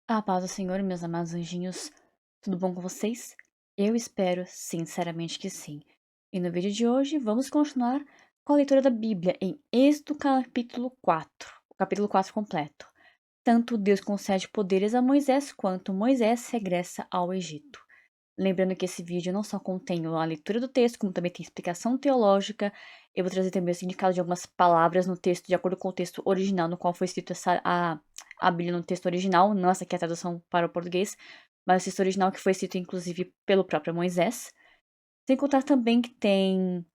A paz do Senhor, meus amados anjinhos, tudo bom com vocês? Eu espero sinceramente que sim. E no vídeo de hoje vamos continuar com a leitura da Bíblia em Êxodo capítulo 4, o capítulo 4 completo. Tanto Deus concede poderes a Moisés, quanto Moisés regressa ao Egito. Lembrando que esse vídeo não só contém a leitura do texto, como também tem explicação teológica. Eu vou trazer também o significado de algumas palavras no texto, de acordo com o texto original, no qual foi escrito a Bíblia no texto original. Não essa aqui é a tradução para o português, mas o texto original que foi escrito, inclusive, pelo próprio Moisés. Sem contar também que tem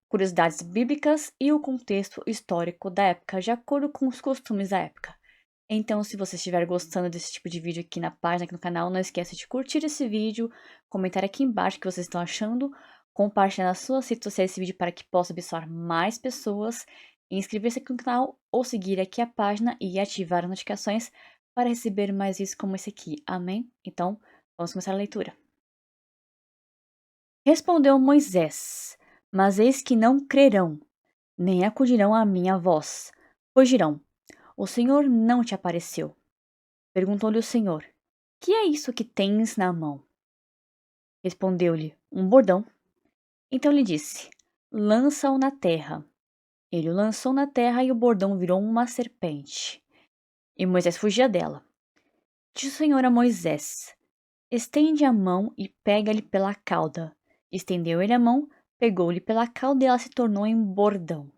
curiosidades bíblicas e o contexto histórico da época, de acordo com os costumes da época. Então, se você estiver gostando desse tipo de vídeo aqui na página, aqui no canal, não esqueça de curtir esse vídeo, comentar aqui embaixo o que vocês estão achando, compartilhar nas suas redes sociais esse vídeo para que possa abençoar mais pessoas, inscrever-se aqui no canal ou seguir aqui a página e ativar as notificações para receber mais vídeos como esse aqui. Amém? Então, vamos começar a leitura. Respondeu Moisés: Mas eis que não crerão, nem acudirão à minha voz, pois dirão: O Senhor não te apareceu. Perguntou-lhe o Senhor: Que é isso que tens na mão? Respondeu-lhe: Um bordão. Então lhe disse: Lança-o na terra. Ele o lançou na terra e o bordão virou uma serpente. E Moisés fugia dela. Disse o Senhor a Moisés: Estende a mão e pega-lhe pela cauda. Estendeu ele a mão, pegou-lhe pela cauda e ela se tornou em bordão.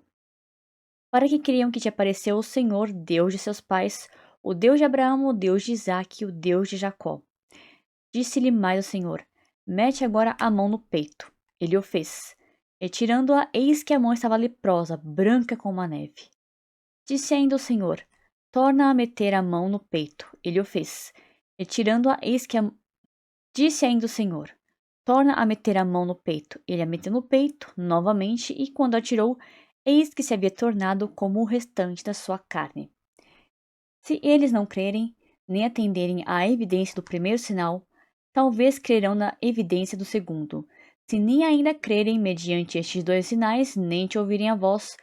Para que creiam que te apareceu o Senhor, Deus de seus pais, o Deus de Abraão, o Deus de Isaque e o Deus de Jacó. Disse-lhe mais o Senhor: Mete agora a mão no peito. Ele o fez. Retirando-a, eis que a mão estava leprosa, branca como a neve. Disse ainda o Senhor: Torna a meter a mão no peito. Ele o fez. Retirando-a, eis que a... Disse ainda o Senhor: Torna a meter a mão no peito. Ele a meteu no peito, novamente, e quando a tirou, eis que se havia tornado como o restante da sua carne. Se eles não crerem, nem atenderem à evidência do primeiro sinal, talvez crerão na evidência do segundo. Se nem ainda crerem mediante estes dois sinais, nem te ouvirem a voz,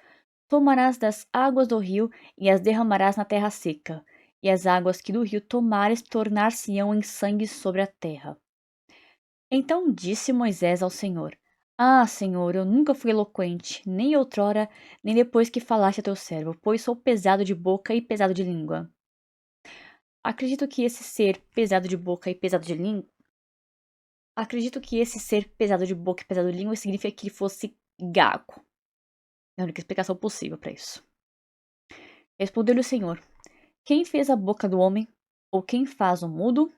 tomarás das águas do rio e as derramarás na terra seca, e as águas que do rio tomares tornar-se-ão em sangue sobre a terra. Então disse Moisés ao Senhor: Ah, Senhor, eu nunca fui eloquente, nem outrora, nem depois que falaste a teu servo, pois sou pesado de boca e pesado de língua. Acredito que esse ser pesado de boca e pesado de língua. Acredito que esse ser pesado de boca e pesado de língua significa que ele fosse gago. É a única explicação possível para isso. Respondeu-lhe o Senhor: Quem fez a boca do homem? Ou quem faz o mudo?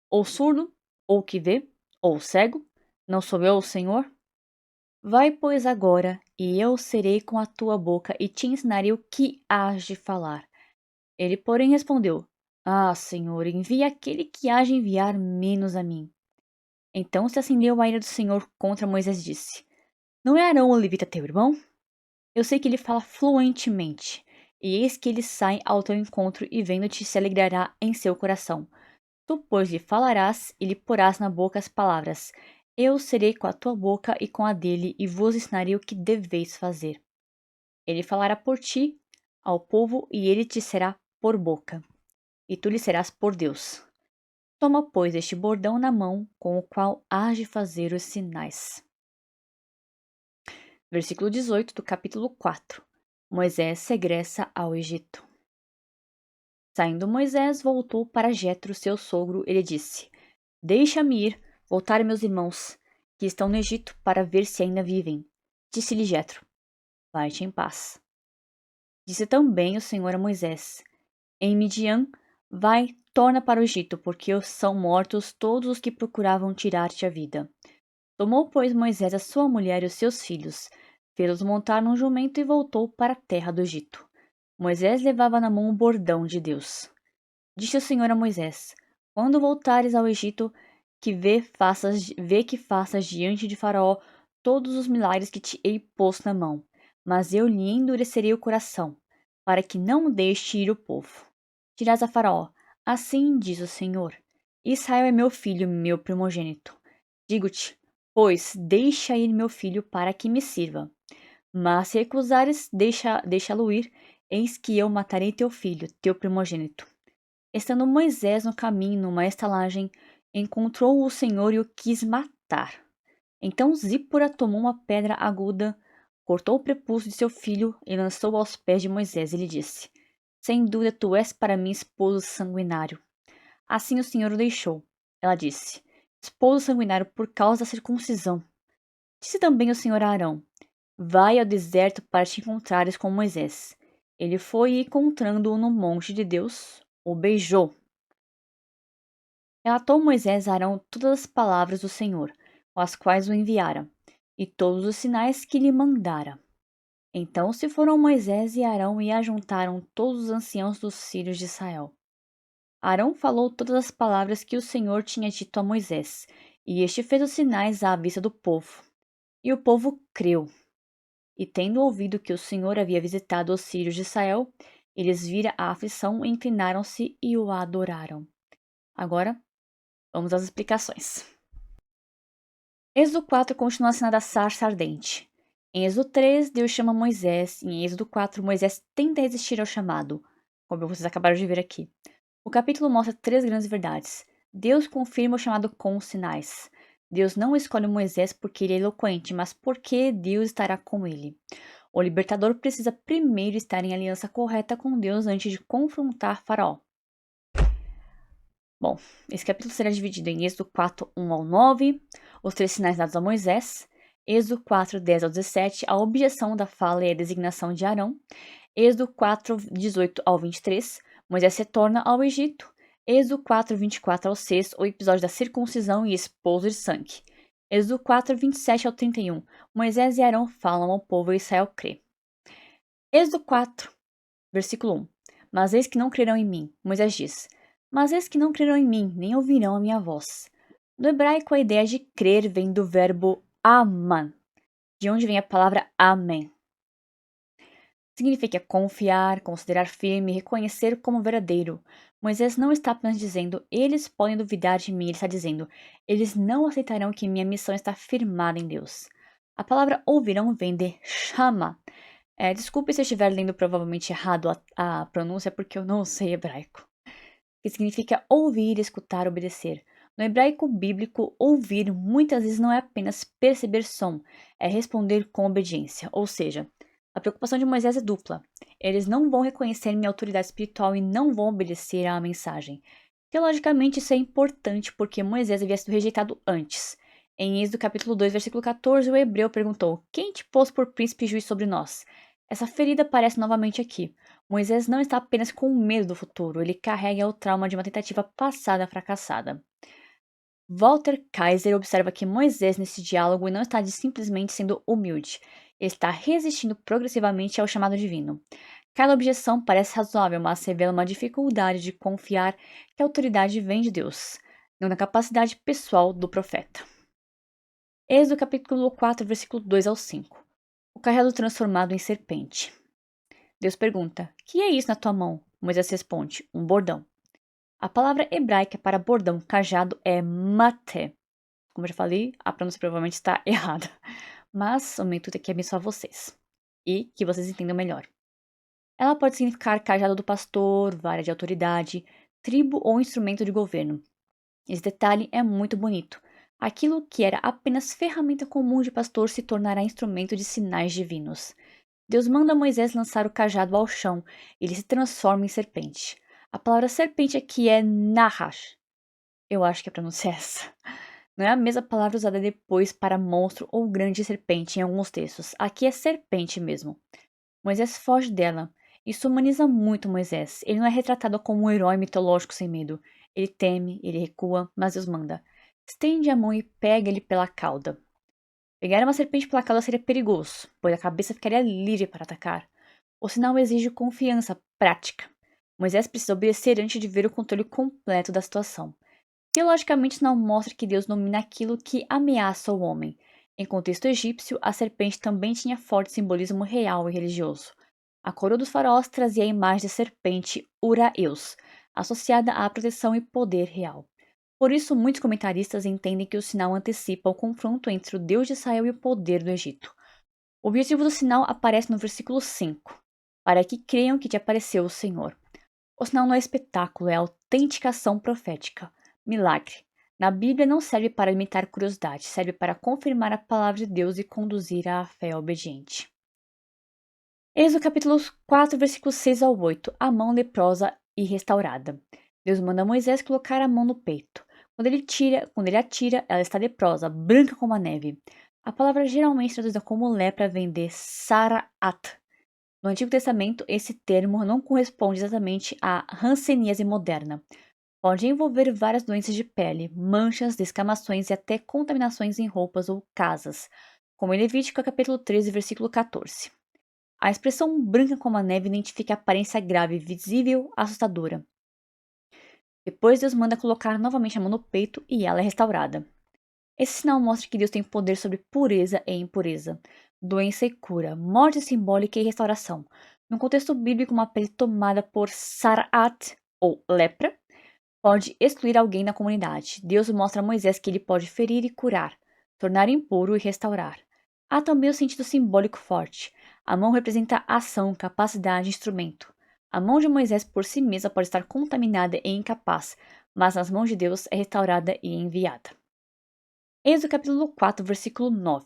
Ou surdo? Ou que vê? Ou cego? Não sou eu o Senhor? Vai, pois, agora, e eu serei com a tua boca e te ensinarei o que hás de falar. Ele, porém, respondeu: Ah, Senhor, envia aquele que há de enviar menos a mim. Então se acendeu a ira do Senhor contra Moisés e disse: Não é Arão o levita teu irmão? Eu sei que ele fala fluentemente, e eis que ele sai ao teu encontro e vendo-te se alegrará em seu coração. Tu, pois, lhe falarás e lhe porás na boca as palavras. Eu serei com a tua boca e com a dele, e vos ensinarei o que deveis fazer. Ele falará por ti ao povo, e ele te será por boca, e tu lhe serás por Deus. Toma, pois, este bordão na mão, com o qual hás de fazer os sinais. Versículo 18 do capítulo 4. Moisés regressa ao Egito. Saindo Moisés, voltou para Jetro, seu sogro, e lhe disse: Deixa-me ir, voltar meus irmãos, que estão no Egito, para ver se ainda vivem. Disse-lhe Jetro: Vai-te em paz. Disse também o Senhor a Moisés: Em Midian, vai, torna para o Egito, porque são mortos todos os que procuravam tirar-te a vida. Tomou, pois, Moisés a sua mulher e os seus filhos, fê-los montar num jumento e voltou para a terra do Egito. Moisés levava na mão o bordão de Deus. Disse o Senhor a Moisés: Quando voltares ao Egito, vê que faças diante de Faraó todos os milagres que te hei posto na mão, mas eu lhe endurecerei o coração, para que não deixe ir o povo. Dirás a Faraó: Assim diz o Senhor: Israel é meu filho, meu primogênito. Digo-te, pois, deixa ir meu filho para que me sirva. Mas se recusares, deixá-lo ir, eis que eu matarei teu filho, teu primogênito. Estando Moisés no caminho, numa estalagem, encontrou o Senhor e o quis matar. Então Zípora tomou uma pedra aguda, cortou o prepúcio de seu filho e lançou aos pés de Moisés e lhe disse: Sem dúvida tu és para mim esposo sanguinário. Assim o Senhor o deixou. Ela disse: Esposo sanguinário por causa da circuncisão. Disse também o Senhor a Arão: Vai ao deserto para te encontrares com Moisés. Ele foi e, encontrando-o no monte de Deus, o beijou. Relatou Moisés a Arão todas as palavras do Senhor, com as quais o enviara, e todos os sinais que lhe mandara. Então se foram Moisés e Arão e ajuntaram todos os anciãos dos filhos de Israel. Arão falou todas as palavras que o Senhor tinha dito a Moisés, e este fez os sinais à vista do povo. E o povo creu. E tendo ouvido que o Senhor havia visitado os filhos de Israel, eles viram a aflição, inclinaram-se e o adoraram. Agora, vamos às explicações. Êxodo 4 continua a cena da sarça ardente. Em Êxodo 3, Deus chama Moisés, e em Êxodo 4, Moisés tenta resistir ao chamado, como vocês acabaram de ver aqui. O capítulo mostra 3 grandes verdades. Deus confirma o chamado com sinais. Deus não escolhe Moisés porque ele é eloquente, mas porque Deus estará com ele. O libertador precisa primeiro estar em aliança correta com Deus antes de confrontar Faraó. Bom, esse capítulo será dividido em Êxodo 4, 1 ao 9, os 3 sinais dados a Moisés, Êxodo 4, 10 ao 17, a objeção da fala e a designação de Arão, Êxodo 4, 18 ao 23, Moisés retorna ao Egito, Êxodo 4, 24 ao 6, o episódio da circuncisão e esposo de sangue. Êxodo 4, 27 ao 31, Moisés e Arão falam ao povo e Israel crê. Êxodo 4, versículo 1, mas eis que não crerão em mim, Moisés diz, mas eis que não crerão em mim, nem ouvirão a minha voz. No hebraico, a ideia de crer vem do verbo aman, de onde vem a palavra amém. Significa confiar, considerar firme, reconhecer como verdadeiro. Moisés não está apenas dizendo, eles podem duvidar de mim, ele está dizendo, eles não aceitarão que minha missão está firmada em Deus. A palavra ouvirão vem de chama. Desculpe se eu estiver lendo provavelmente errado a pronúncia, porque eu não sei hebraico. Que significa ouvir, escutar, obedecer. No hebraico bíblico, ouvir muitas vezes não é apenas perceber som, é responder com obediência. Ou seja, a preocupação de Moisés é dupla. Eles não vão reconhecer minha autoridade espiritual e não vão obedecer à mensagem. Teologicamente, isso é importante porque Moisés havia sido rejeitado antes. Em Êxodo capítulo 2, versículo 14, o hebreu perguntou: Quem te pôs por príncipe e juiz sobre nós? Essa ferida aparece novamente aqui. Moisés não está apenas com medo do futuro, ele carrega o trauma de uma tentativa passada fracassada. Walter Kaiser observa que Moisés nesse diálogo não está simplesmente sendo humilde, ele está resistindo progressivamente ao chamado divino. Cada objeção parece razoável, mas revela uma dificuldade de confiar que a autoridade vem de Deus, não na capacidade pessoal do profeta. Êxodo capítulo 4, versículo 2 ao 5. O cajado transformado em serpente. Deus pergunta: Que é isso na tua mão? Moisés responde: Um bordão. A palavra hebraica para bordão, cajado, é mate. Como eu já falei, a pronúncia provavelmente está errada. Mas o meu intuito aqui é abençoar vocês. E que vocês entendam melhor. Ela pode significar cajado do pastor, vara de autoridade, tribo ou instrumento de governo. Esse detalhe é muito bonito. Aquilo que era apenas ferramenta comum de pastor se tornará instrumento de sinais divinos. Deus manda Moisés lançar o cajado ao chão e ele se transforma em serpente. A palavra serpente aqui é nahash. Eu acho que a pronúncia é essa. Não é a mesma palavra usada depois para monstro ou grande serpente em alguns textos. Aqui é serpente mesmo. Moisés foge dela. Isso humaniza muito Moisés. Ele não é retratado como um herói mitológico sem medo. Ele teme, ele recua, mas Deus manda. Estende a mão e pega ele pela cauda. Pegar uma serpente pela cauda seria perigoso, pois a cabeça ficaria livre para atacar. O sinal exige confiança prática. Moisés precisa obedecer antes de ver o controle completo da situação. Teologicamente, o sinal mostra que Deus domina aquilo que ameaça o homem. Em contexto egípcio, a serpente também tinha forte simbolismo real e religioso. A coroa dos faraós trazia a imagem da serpente Uraeus, associada à proteção e poder real. Por isso, muitos comentaristas entendem que o sinal antecipa o confronto entre o Deus de Israel e o poder do Egito. O objetivo do sinal aparece no versículo 5, para que creiam que te apareceu o Senhor. O sinal não é espetáculo, é autenticação profética, milagre. Na Bíblia não serve para imitar curiosidade, serve para confirmar a palavra de Deus e conduzir à fé obediente. Êxodo capítulo 4, versículos 6 ao 8. A mão leprosa e restaurada. Deus manda Moisés colocar a mão no peito. Quando ele atira, ela está leprosa, branca como a neve. A palavra geralmente traduzida como lepra vem de saraat. No Antigo Testamento, esse termo não corresponde exatamente à hanseníase moderna. Pode envolver várias doenças de pele, manchas, descamações e até contaminações em roupas ou casas, como em Levítico capítulo 13, versículo 14. A expressão branca como a neve identifica a aparência grave, visível, assustadora. Depois Deus manda colocar novamente a mão no peito e ela é restaurada. Esse sinal mostra que Deus tem poder sobre pureza e impureza, doença e cura, morte simbólica e restauração. No contexto bíblico, uma pele tomada por Saraat, ou lepra, pode excluir alguém da comunidade. Deus mostra a Moisés que ele pode ferir e curar, tornar impuro e restaurar. Há também o sentido simbólico forte. A mão representa ação, capacidade, instrumento. A mão de Moisés por si mesma pode estar contaminada e incapaz, mas nas mãos de Deus é restaurada e enviada. Êxodo capítulo 4, versículo 9.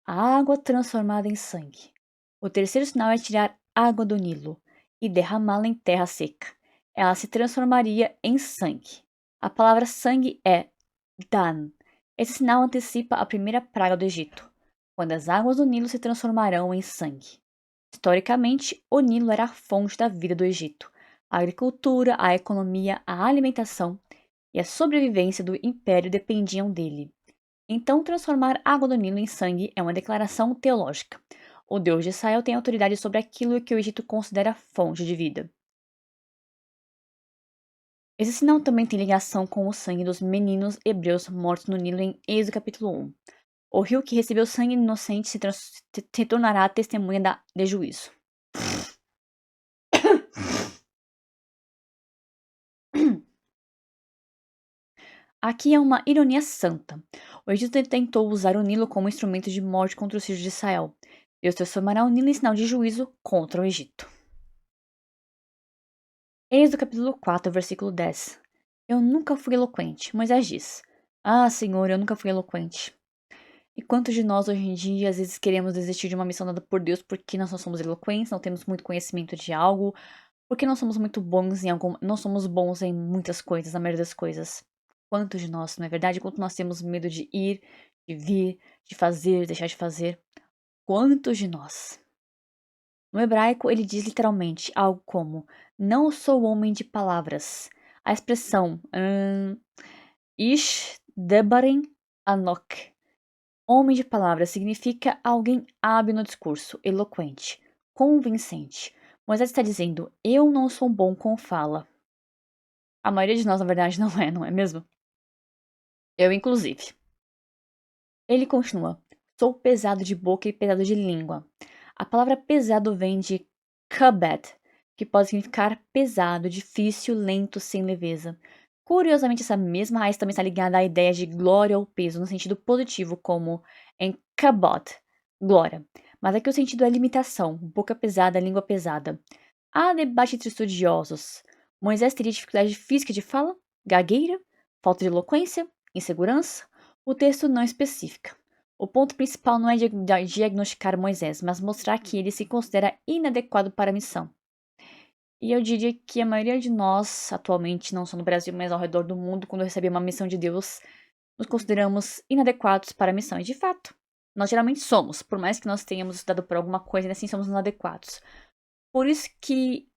A água transformada em sangue. O terceiro sinal é tirar água do Nilo e derramá-la em terra seca. Ela se transformaria em sangue. A palavra sangue é Dan. Esse sinal antecipa a primeira praga do Egito, quando as águas do Nilo se transformarão em sangue. Historicamente, o Nilo era a fonte da vida do Egito. A agricultura, a economia, a alimentação e a sobrevivência do império dependiam dele. Então, transformar água do Nilo em sangue é uma declaração teológica. O Deus de Israel tem autoridade sobre aquilo que o Egito considera fonte de vida. Esse sinal também tem ligação com o sangue dos meninos hebreus mortos no Nilo em Êxodo capítulo 1. O rio que recebeu sangue inocente se tornará a testemunha de juízo. Aqui é uma ironia santa. O Egito tentou usar o Nilo como instrumento de morte contra os filhos de Israel. Deus transformará o Nilo em sinal de juízo contra o Egito. Êxodo capítulo 4, versículo 10. Eu nunca fui eloquente, Moisés diz. Ah, Senhor, eu nunca fui eloquente. E quantos de nós hoje em dia às vezes queremos desistir de uma missão dada por Deus porque nós não somos eloquentes, não temos muito conhecimento de algo, porque não somos muito bons em algo, não somos bons em muitas coisas, na maioria das coisas. Quantos de nós, não é verdade? Quanto nós temos medo de ir, de vir, de fazer, deixar de fazer? Quantos de nós? No hebraico, ele diz literalmente algo como: não sou homem de palavras. A expressão ish debarim anok, homem de palavras, significa alguém hábil no discurso, eloquente, convincente. Moisés está dizendo: eu não sou bom com fala. A maioria de nós, na verdade, não é mesmo? Eu, inclusive. Ele continua: sou pesado de boca e pesado de língua. A palavra pesado vem de kabed, que pode significar pesado, difícil, lento, sem leveza. Curiosamente, essa mesma raiz também está ligada à ideia de glória ou peso, no sentido positivo, como em kabod, glória. Mas aqui o sentido é limitação, boca pesada, língua pesada. Há debate entre estudiosos. Moisés teria dificuldade física de fala? Gagueira? Falta de eloquência? Insegurança? O texto não especifica. O ponto principal não é diagnosticar Moisés, mas mostrar que ele se considera inadequado para a missão. E eu diria que a maioria de nós, atualmente, não só no Brasil, mas ao redor do mundo, quando recebe uma missão de Deus, nos consideramos inadequados para a missão. E de fato, nós geralmente somos, por mais que nós tenhamos estudado por alguma coisa, ainda assim somos inadequados. Por isso que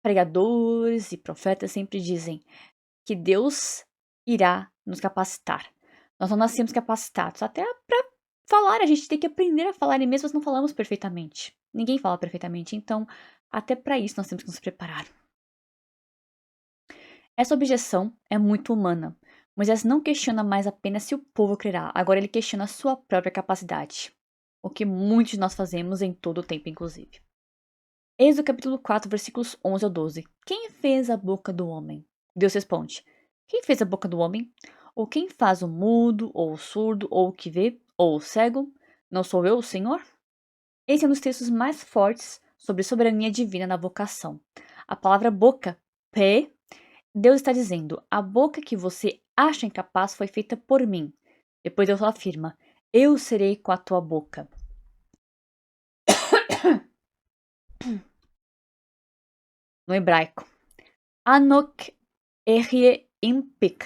pregadores e profetas sempre dizem que Deus irá nos capacitar. Nós não nascemos capacitados. Até para falar, a gente tem que aprender a falar, e mesmo nós não falamos perfeitamente. Ninguém fala perfeitamente, então até para isso nós temos que nos preparar. Essa objeção é muito humana. Moisés não questiona mais apenas se o povo crerá, agora ele questiona a sua própria capacidade. O que muitos de nós fazemos em todo o tempo, inclusive. Êxodo capítulo 4, versículos 11 ao 12. Quem fez a boca do homem? Deus responde: quem fez a boca do homem? Ou quem faz o mudo, ou o surdo, ou o que vê, ou o cego? Não sou eu, o Senhor? Esse é um dos textos mais fortes sobre soberania divina na vocação. A palavra boca P. Deus está dizendo, a boca que você acha incapaz foi feita por mim. Depois Deus afirma, eu serei com a tua boca. No hebraico, Anok erie impik.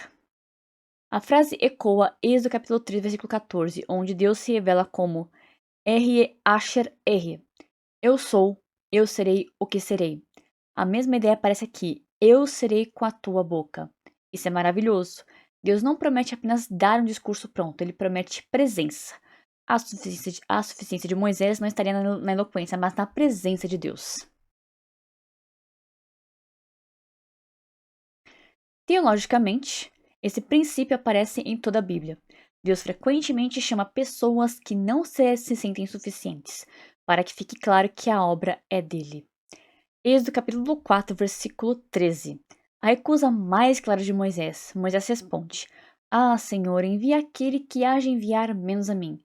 A frase ecoa Êxodo capítulo 3, versículo 14, onde Deus se revela como Erie Asher Erie. Eu sou, eu serei o que serei. A mesma ideia aparece aqui, eu serei com a tua boca. Isso é maravilhoso. Deus não promete apenas dar um discurso pronto, ele promete presença. A suficiência de Moisés não estaria na eloquência, mas na presença de Deus. Teologicamente, esse princípio aparece em toda a Bíblia. Deus frequentemente chama pessoas que não se sentem suficientes, para que fique claro que a obra é dele. Êxodo capítulo 4, versículo 13. A recusa mais clara de Moisés. Moisés responde, Ah, Senhor, envia aquele que há de enviar menos a mim.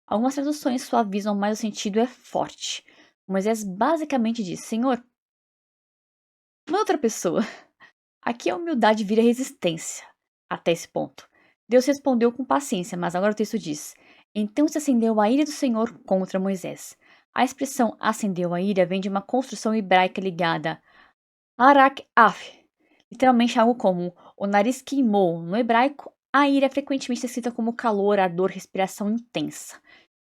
Algumas traduções suavizam, mas o sentido é forte. Moisés basicamente diz, Senhor, uma outra pessoa. Aqui a humildade vira resistência. Até esse ponto. Deus respondeu com paciência, mas agora o texto diz: Então se acendeu a ira do Senhor contra Moisés. A expressão acendeu a ira vem de uma construção hebraica ligada arak af, literalmente algo como o nariz queimou. No hebraico, a ira é frequentemente descrita como calor, ardor, respiração intensa.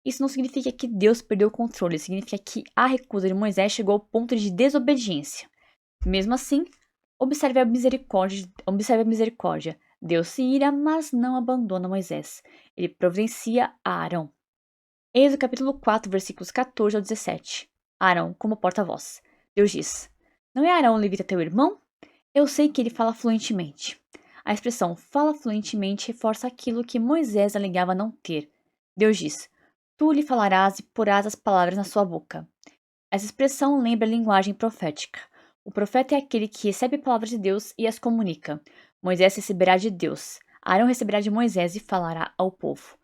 Isso não significa que Deus perdeu o controle, significa que a recusa de Moisés chegou ao ponto de desobediência. Mesmo assim, observe a misericórdia. Deus se ira, mas não abandona Moisés. Ele providencia a Arão. Êxodo capítulo 4, versículos 14 ao 17. Arão como porta-voz. Deus diz, não é Arão levita teu irmão? Eu sei que ele fala fluentemente. A expressão fala fluentemente reforça aquilo que Moisés alegava não ter. Deus diz, tu lhe falarás e porás as palavras na sua boca. Essa expressão lembra a linguagem profética. O profeta é aquele que recebe palavras de Deus e as comunica. Moisés receberá de Deus. Arão receberá de Moisés e falará ao povo.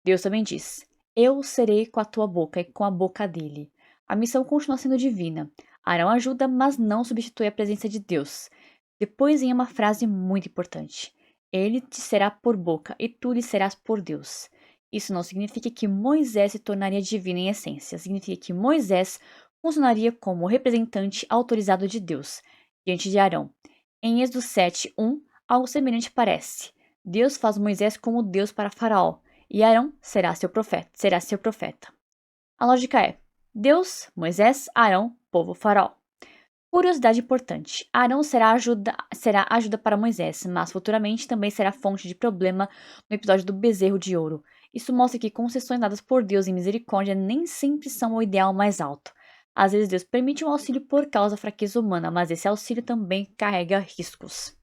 Deus também diz, eu serei com a tua boca e com a boca dele. A missão continua sendo divina. Arão ajuda, mas não substitui a presença de Deus. Depois vem uma frase muito importante. Ele te será por boca e tu lhe serás por Deus. Isso não significa que Moisés se tornaria divino em essência. Significa que Moisés funcionaria como representante autorizado de Deus, diante de Arão. Em Êxodo 7:1, algo semelhante aparece. Deus faz Moisés como Deus para Faraó, e Arão será seu profeta. A lógica é: Deus, Moisés, Arão, povo Faraó. Curiosidade importante: Arão será ajuda para Moisés, mas futuramente também será fonte de problema no episódio do bezerro de ouro. Isso mostra que concessões dadas por Deus em misericórdia nem sempre são o ideal mais alto. Às vezes Deus permite um auxílio por causa da fraqueza humana, mas esse auxílio também carrega riscos.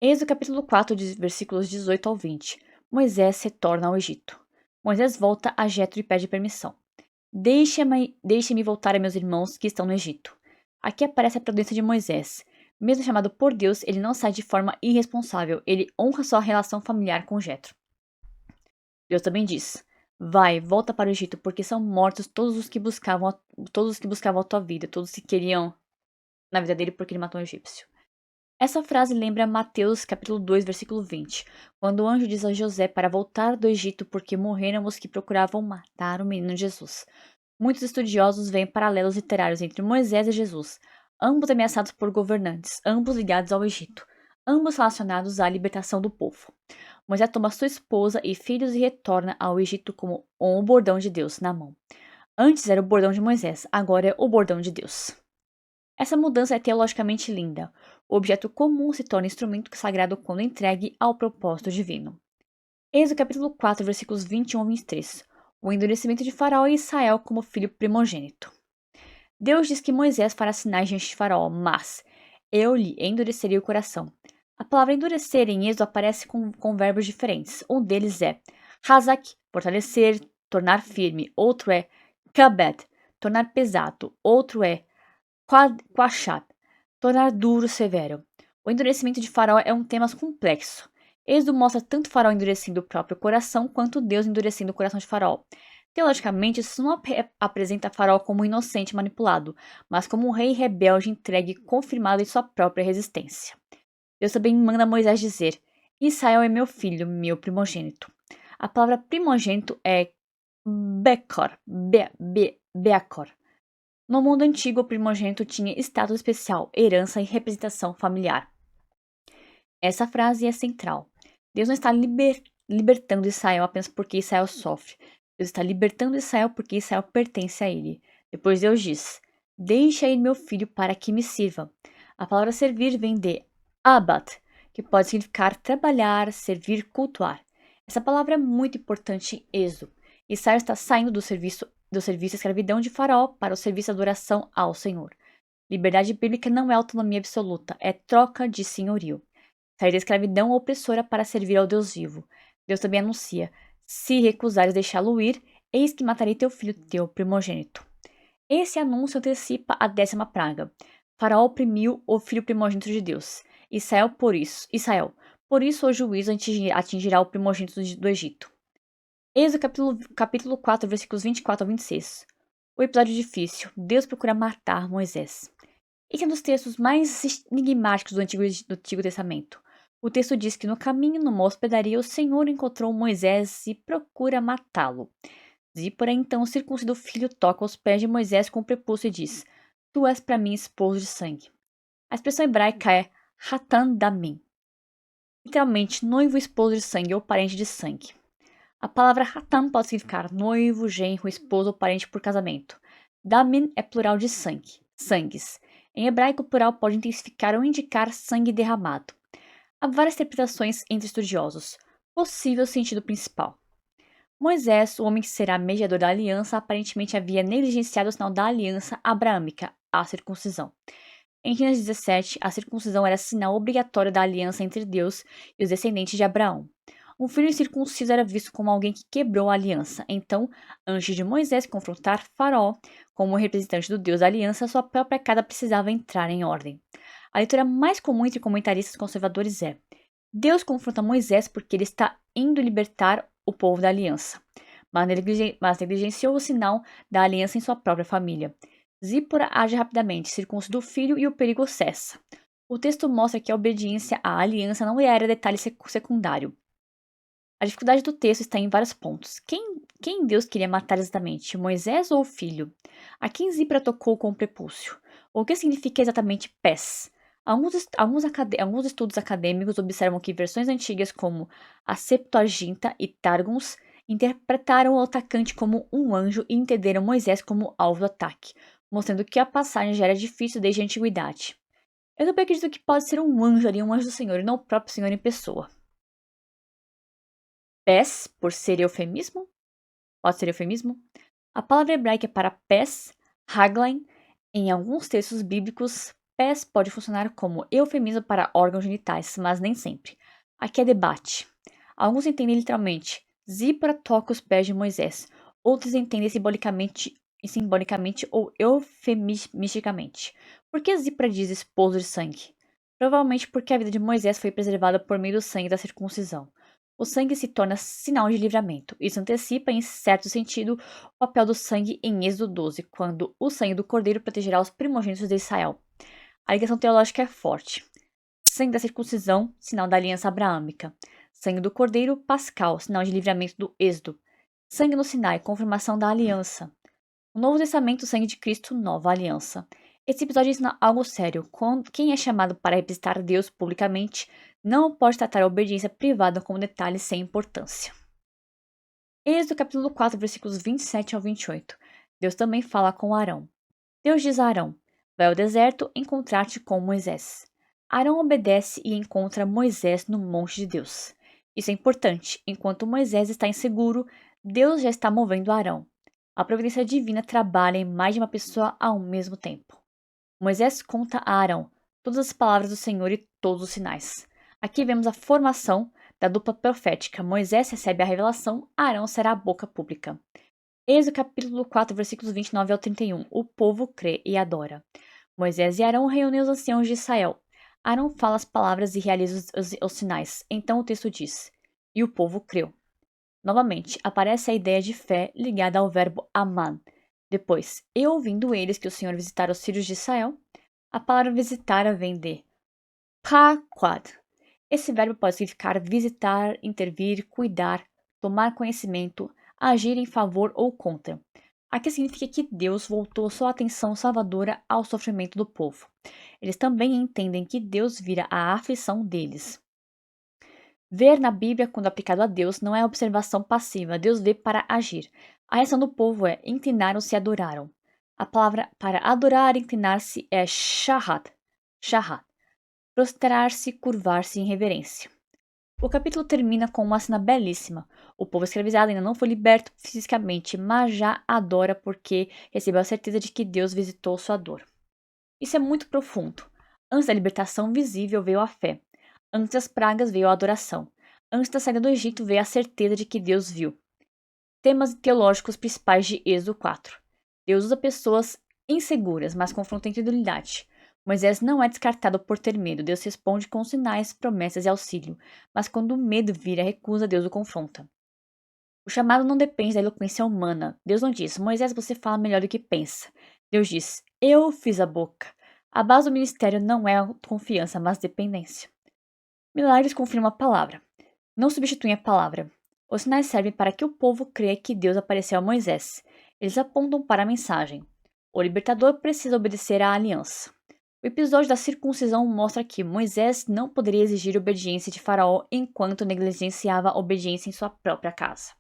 Êxodo capítulo 4, versículos 18 ao 20. Moisés retorna ao Egito. Moisés volta a Jetro e pede permissão. Deixe-me voltar a meus irmãos que estão no Egito. Aqui aparece a prudência de Moisés. Mesmo chamado por Deus, ele não sai de forma irresponsável, ele honra sua relação familiar com Jetro. Deus também diz: Vai, volta para o Egito, porque são mortos todos os que buscavam a tua vida, todos que queriam na vida dele porque ele matou um egípcio. Essa frase lembra Mateus capítulo 2, versículo 20, quando o anjo diz a José para voltar do Egito porque morreram os que procuravam matar o menino Jesus. Muitos estudiosos veem paralelos literários entre Moisés e Jesus, ambos ameaçados por governantes, ambos ligados ao Egito, ambos relacionados à libertação do povo. Moisés toma sua esposa e filhos e retorna ao Egito com o bordão de Deus na mão. Antes era o bordão de Moisés, agora é o bordão de Deus. Essa mudança é teologicamente linda. O objeto comum se torna instrumento sagrado quando entregue ao propósito divino. Êxodo capítulo 4, versículos 21 a 23. O endurecimento de Faraó e Israel como filho primogênito. Deus diz que Moisés fará sinais diante de Faraó, mas eu lhe endurecerei o coração. A palavra endurecer em Êxodo aparece com verbos diferentes. Um deles é hazak, fortalecer, tornar firme. Outro é kabed, tornar pesado. Outro é quashat, tornar duro, severo. O endurecimento de Faraó é um tema complexo. Êxodo mostra tanto Faraó endurecendo o próprio coração, quanto Deus endurecendo o coração de Faraó. Teologicamente, isso não apresenta Faraó como um inocente manipulado, mas como um rei rebelde entregue e confirmado em sua própria resistência. Deus também manda Moisés dizer: Israel é meu filho, meu primogênito. A palavra primogênito é Bekor, Beakor. No mundo antigo, o primogênito tinha status especial, herança e representação familiar. Essa frase é central. Deus não está libertando Israel apenas porque Israel sofre. Deus está libertando Israel porque Israel pertence a ele. Depois Deus diz: Deixa ir meu filho para que me sirva. A palavra servir vem de abat, que pode significar trabalhar, servir, cultuar. Essa palavra é muito importante em Êxodo. Israel está saindo do serviço escravidão de Faraó para o serviço de adoração ao Senhor. Liberdade bíblica não é autonomia absoluta, é troca de senhorio. Sair da escravidão opressora para servir ao Deus vivo. Deus também anuncia: se recusares deixá-lo ir, eis que matarei teu filho, teu primogênito. Esse anúncio antecipa a 10ª praga. Faraó oprimiu o filho primogênito de Deus. Por isso o juízo atingirá o primogênito do Egito. Êxodo capítulo 4, versículos 24 ao 26. O episódio difícil. Deus procura matar Moisés. Esse é um dos textos mais enigmáticos do Antigo Testamento. O texto diz que no caminho, numa hospedaria, o Senhor encontrou Moisés e procura matá-lo. Zípora então circuncida o filho, toca os pés de Moisés com o prepúcio e diz: Tu és para mim esposo de sangue. A expressão hebraica é Hatan Damim, literalmente noivo, esposo de sangue ou parente de sangue. A palavra Hatan pode significar noivo, genro, esposo ou parente por casamento. Damin é plural de sangue, sangues. Em hebraico, o plural pode intensificar ou indicar sangue derramado. Há várias interpretações entre estudiosos. Possível sentido principal. Moisés, o homem que será mediador da aliança, aparentemente havia negligenciado o sinal da aliança abraâmica, a circuncisão. Em Gênesis 17, a circuncisão era sinal obrigatório da aliança entre Deus e os descendentes de Abraão. Um filho incircunciso era visto como alguém que quebrou a aliança. Então, antes de Moisés confrontar Faraó como representante do Deus da aliança, sua própria casa precisava entrar em ordem. A leitura mais comum entre comentaristas conservadores é: Deus confronta Moisés porque ele está indo libertar o povo da aliança, mas negligenciou o sinal da aliança em sua própria família. Zípora age rapidamente, circuncida o filho e o perigo cessa. O texto mostra que a obediência à aliança não era detalhe secundário. A dificuldade do texto está em vários pontos. Quem Deus queria matar exatamente? Moisés ou o filho? A quem Zípora tocou com o prepúcio? O que significa exatamente pés? Alguns estudos acadêmicos observam que versões antigas como a Septuaginta e Targums interpretaram o atacante como um anjo e entenderam Moisés como alvo do ataque, mostrando que a passagem já era difícil desde a antiguidade. Eu também acredito que pode ser um anjo ali, um anjo do Senhor, e não o próprio Senhor em pessoa. Pés, por ser eufemismo? Pode ser eufemismo? A palavra hebraica para pés, haglain, em alguns textos bíblicos, pés pode funcionar como eufemismo para órgãos genitais, mas nem sempre. Aqui é debate. Alguns entendem literalmente: Zípora toca os pés de Moisés. Outros entendem simbolicamente ou eufemisticamente. Por que Zípora diz esposo de sangue? Provavelmente porque a vida de Moisés foi preservada por meio do sangue da circuncisão. O sangue se torna sinal de livramento. Isso antecipa, em certo sentido, o papel do sangue em Êxodo 12, quando o sangue do cordeiro protegerá os primogênitos de Israel. A ligação teológica é forte. Sangue da circuncisão, sinal da aliança abraâmica. Sangue do cordeiro, pascal, sinal de livramento do Êxodo. Sangue no Sinai, confirmação da aliança. O Novo Testamento, o sangue de Cristo, nova aliança. Esse episódio ensina algo sério. Quem é chamado para representar Deus publicamente não pode tratar a obediência privada como detalhe sem importância. Êxodo capítulo 4, versículos 27 ao 28. Deus também fala com Arão. Deus diz a Arão: vai ao deserto encontrar-te com Moisés. Arão obedece e encontra Moisés no monte de Deus. Isso é importante. Enquanto Moisés está inseguro, Deus já está movendo Arão. A providência divina trabalha em mais de uma pessoa ao mesmo tempo. Moisés conta a Arão todas as palavras do Senhor e todos os sinais. Aqui vemos a formação da dupla profética. Moisés recebe a revelação, Arão será a boca pública. Êxodo capítulo 4, versículos 29 ao 31. O povo crê e adora. Moisés e Arão reúnem os anciãos de Israel. Arão fala as palavras e realiza os sinais. Então o texto diz: e o povo creu. Novamente, aparece a ideia de fé ligada ao verbo aman. Depois, e ouvindo eles que o Senhor visitara os filhos de Israel, a palavra visitara vem de Paquad. Esse verbo pode significar visitar, intervir, cuidar, tomar conhecimento, agir em favor ou contra. Aqui significa que Deus voltou sua atenção salvadora ao sofrimento do povo. Eles também entendem que Deus vira a aflição deles. Ver na Bíblia, quando aplicado a Deus, não é observação passiva. Deus vê para agir. A reação do povo é inclinaram-se e adoraram. A palavra para adorar e inclinar-se é shahat. Shahat. Prostrar-se, curvar-se em reverência. O capítulo termina com uma cena belíssima. O povo escravizado ainda não foi liberto fisicamente, mas já adora porque recebeu a certeza de que Deus visitou sua dor. Isso é muito profundo. Antes da libertação visível veio a fé. Antes das pragas veio a adoração. Antes da saída do Egito veio a certeza de que Deus viu. Temas teológicos principais de Êxodo 4. Deus usa pessoas inseguras, mas confronta a incredulidade. Moisés não é descartado por ter medo. Deus responde com sinais, promessas e auxílio. Mas quando o medo vira recusa, Deus o confronta. O chamado não depende da eloquência humana. Deus não diz, Moisés, você fala melhor do que pensa. Deus diz, eu fiz a boca. A base do ministério não é confiança, mas dependência. Milagres confirmam a palavra. Não substituem a palavra. Os sinais servem para que o povo creia que Deus apareceu a Moisés. Eles apontam para a mensagem. O libertador precisa obedecer à aliança. O episódio da circuncisão mostra que Moisés não poderia exigir obediência de Faraó enquanto negligenciava a obediência em sua própria casa.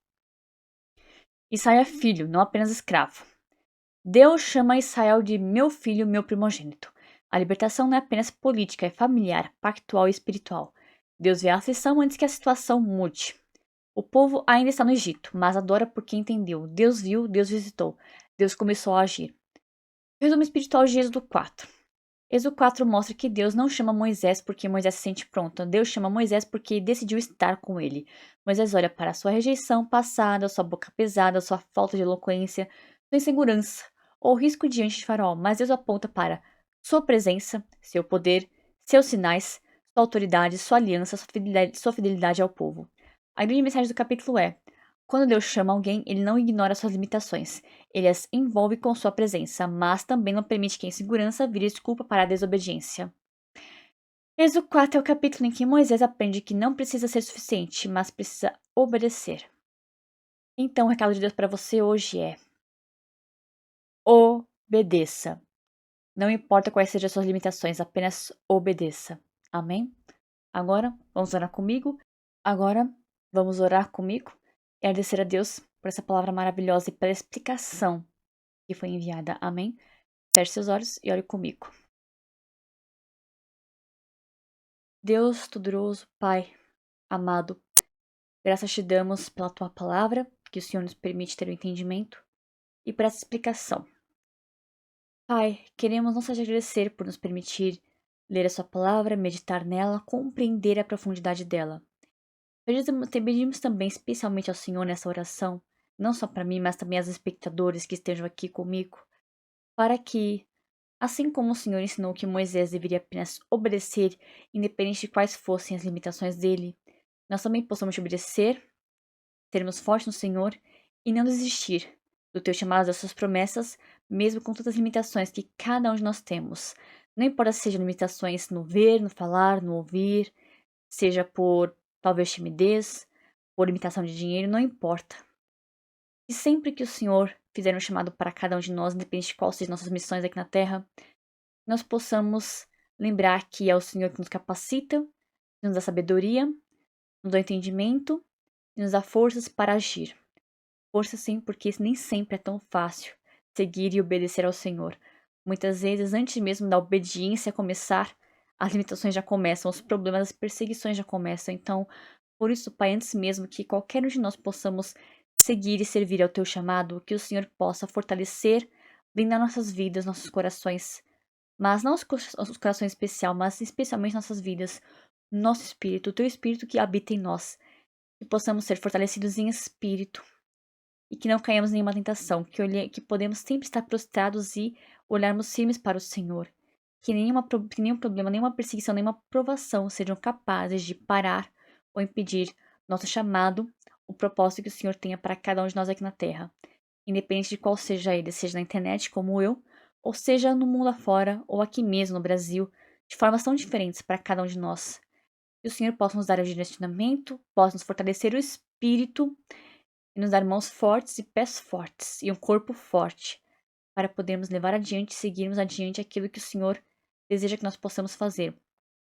Israel é filho, não apenas escravo. Deus chama Israel de meu filho, meu primogênito. A libertação não é apenas política, é familiar, pactual e espiritual. Deus vê a aflição antes que a situação mude. O povo ainda está no Egito, mas adora porque entendeu. Deus viu, Deus visitou. Deus começou a agir. Resumo espiritual de Êxodo 4. Êxodo 4 mostra que Deus não chama Moisés porque Moisés se sente pronto. Deus chama Moisés porque decidiu estar com ele. Moisés olha para a sua rejeição passada, sua boca pesada, sua falta de eloquência, sua insegurança ou risco diante de Faraó, mas Deus aponta para sua presença, seu poder, seus sinais, sua autoridade, sua aliança, sua fidelidade ao povo. A grande mensagem do capítulo é: quando Deus chama alguém, ele não ignora suas limitações. Ele as envolve com sua presença, mas também não permite que a insegurança vire desculpa para a desobediência. Êxodo 4 é o capítulo em que Moisés aprende que não precisa ser suficiente, mas precisa obedecer. Então, o recado de Deus para você hoje é: obedeça. Não importa quais sejam as suas limitações, apenas obedeça. Amém? Agora, vamos orar comigo? E agradecer a Deus por essa palavra maravilhosa e pela explicação que foi enviada. Amém? Feche seus olhos e ore comigo. Deus Todo-Poderoso, Pai, amado, graças te damos pela tua palavra, que o Senhor nos permite ter o entendimento, e por essa explicação. Pai, queremos não só te agradecer por nos permitir ler a sua palavra, meditar nela, compreender a profundidade dela. Pedimos também especialmente ao Senhor nessa oração, não só para mim, mas também aos espectadores que estejam aqui comigo, para que, assim como o Senhor ensinou que Moisés deveria apenas obedecer, independente de quais fossem as limitações dele, nós também possamos te obedecer, sermos fortes no Senhor e não desistir do teu chamado, das suas promessas, mesmo com tantas limitações que cada um de nós temos. Não importa se sejam limitações no ver, no falar, no ouvir, seja por talvez timidez, por limitação de dinheiro, não importa. E sempre que o Senhor fizer um chamado para cada um de nós, independente de quais sejam nossas missões aqui na Terra, nós possamos lembrar que é o Senhor que nos capacita, que nos dá sabedoria, nos dá entendimento e nos dá forças para agir. Força sim, porque nem sempre é tão fácil seguir e obedecer ao Senhor. Muitas vezes, antes mesmo da obediência começar, as limitações já começam, os problemas, as perseguições já começam. Então, por isso, Pai, antes mesmo que qualquer um de nós possamos seguir e servir ao Teu chamado, que o Senhor possa fortalecer, blindar nossas vidas, nossos corações, mas não os corações especial, mas especialmente nossas vidas, nosso espírito, o Teu Espírito que habita em nós, que possamos ser fortalecidos em espírito, e que não caiamos em nenhuma tentação, que podemos sempre estar prostrados e olharmos firmes para o Senhor. Que nenhum problema, nenhuma perseguição, nenhuma provação sejam capazes de parar ou impedir nosso chamado o propósito que o Senhor tenha para cada um de nós aqui na Terra. Independente de qual seja ele, seja na internet, como eu, ou seja no mundo afora, ou aqui mesmo no Brasil, de formas tão diferentes para cada um de nós. Que o Senhor possa nos dar o direcionamento, possa nos fortalecer o espírito e nos dar mãos fortes e pés fortes e um corpo forte para podermos levar adiante e seguirmos adiante aquilo que o Senhor deseja que nós possamos fazer,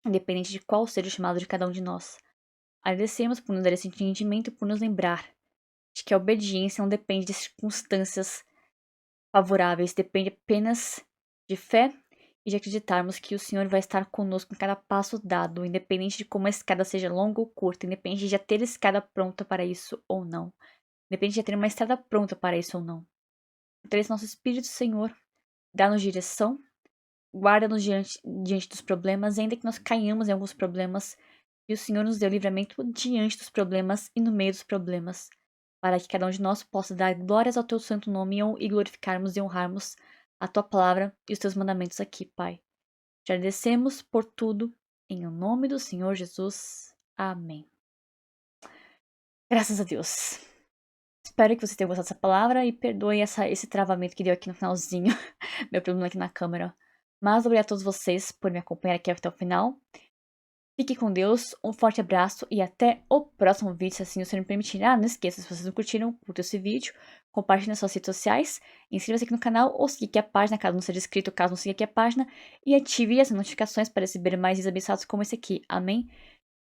independente de qual seja o chamado de cada um de nós. Agradecemos por nos dar esse entendimento e por nos lembrar de que a obediência não depende de circunstâncias favoráveis, depende apenas de fé e de acreditarmos que o Senhor vai estar conosco em cada passo dado, independente de como a escada seja longa ou curta, independente de já ter a escada pronta para isso ou não, independente de já ter uma estrada pronta para isso ou não. Fortalece nosso Espírito, Senhor, dá-nos direção, guarda-nos diante dos problemas, ainda que nós caiamos em alguns problemas, e o Senhor nos dê o livramento diante dos problemas e no meio dos problemas, para que cada um de nós possa dar glórias ao teu santo nome e glorificarmos e honrarmos a tua palavra e os teus mandamentos aqui, Pai. Te agradecemos por tudo, em o nome do Senhor Jesus. Amém. Graças a Deus. Espero que você tenha gostado dessa palavra e perdoe esse travamento que deu aqui no finalzinho, meu problema aqui na câmera. Mas obrigado a todos vocês por me acompanhar aqui até o final. Fique com Deus, um forte abraço e até o próximo vídeo, se assim o Senhor me permitir. Não esqueça, se vocês não curtiram, curta esse vídeo, compartilhe nas suas redes sociais, inscreva-se aqui no canal ou siga aqui a página, caso não seja inscrito, caso não siga aqui a página, e ative as notificações para receber mais vídeos abençoados como esse aqui. Amém?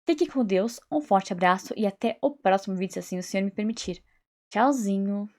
Fique com Deus, um forte abraço e até o próximo vídeo, se assim o Senhor me permitir. Tchauzinho!